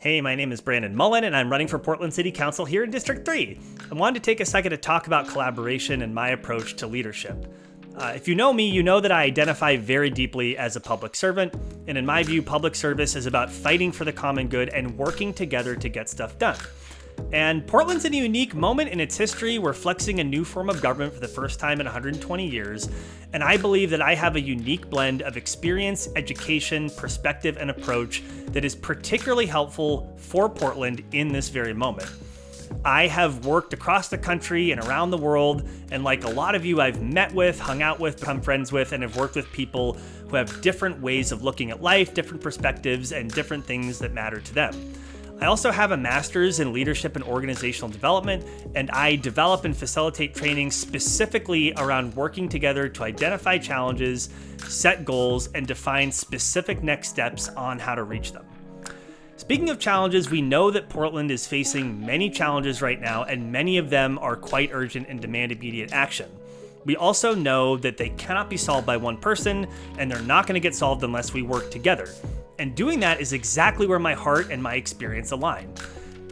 Hey, my name is Brandon Mullen, and I'm running for Portland City Council here in District 3. I wanted to take a second to talk about collaboration and my approach to leadership. If you know me, you know that I identify very deeply as a public servant, and in my view, public service is about fighting for the common good and working together to get stuff done. And Portland's in a unique moment in its history. We're flexing a new form of government for the first time in 120 years, and I believe that I have a unique blend of experience, education, perspective, and approach that is particularly helpful for Portland in this very moment. I have worked across the country and around the world, and like a lot of you, I've met with, hung out with, become friends with, and have worked with people who have different ways of looking at life, different perspectives, and different things that matter to them. I also have a master's in leadership and organizational development, and I develop and facilitate training specifically around working together to identify challenges, set goals, and define specific next steps on how to reach them. Speaking of challenges, we know that Portland is facing many challenges right now, and many of them are quite urgent and demand immediate action. We also know that they cannot be solved by one person, and they're not going to get solved unless we work together. And doing that is exactly where my heart and my experience align.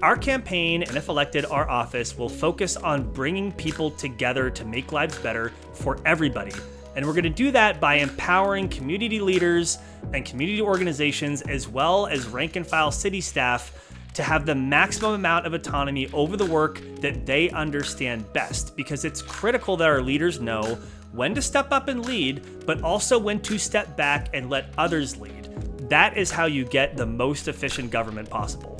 Our campaign, and if elected, our office, will focus on bringing people together to make lives better for everybody. And we're going to do that by empowering community leaders and community organizations, as well as rank and file city staff, to have the maximum amount of autonomy over the work that they understand best. Because it's critical that our leaders know when to step up and lead, but also when to step back and let others lead. That is how you get the most efficient government possible.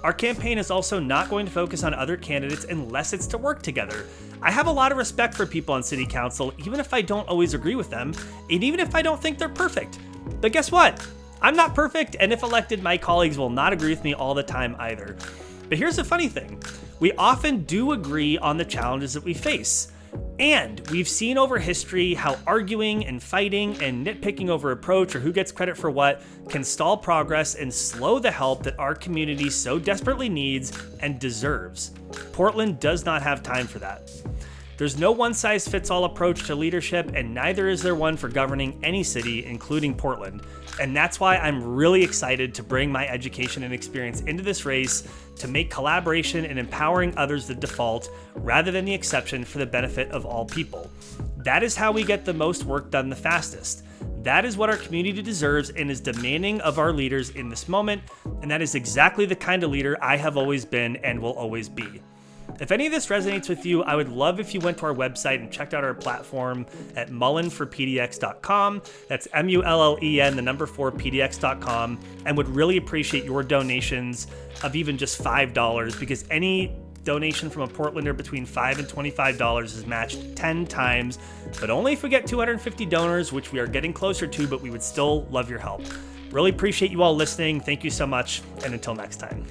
Our campaign is also not going to focus on other candidates unless it's to work together. I have a lot of respect for people on city council, even if I don't always agree with them, and even if I don't think they're perfect. But guess what? I'm not perfect, and if elected, my colleagues will not agree with me all the time either. But here's the funny thing. We often do agree on the challenges that we face. And we've seen over history how arguing and fighting and nitpicking over approach or who gets credit for what can stall progress and slow the help that our community so desperately needs and deserves. Portland does not have time for that. There's no one-size-fits-all approach to leadership, and neither is there one for governing any city, including Portland. And that's why I'm really excited to bring my education and experience into this race to make collaboration and empowering others the default rather than the exception for the benefit of all people. That is how we get the most work done the fastest. That is what our community deserves and is demanding of our leaders in this moment, and that is exactly the kind of leader I have always been and will always be. If any of this resonates with you, I would love if you went to our website and checked out our platform at mullenforpdx.com. That's MULLEN, 4 PDX.com, and would really appreciate your donations of even just $5, because any donation from a Portlander between $5 and $25 is matched 10 times, but only if we get 250 donors, which we are getting closer to, but we would still love your help. Really appreciate you all listening. Thank you so much, and until next time.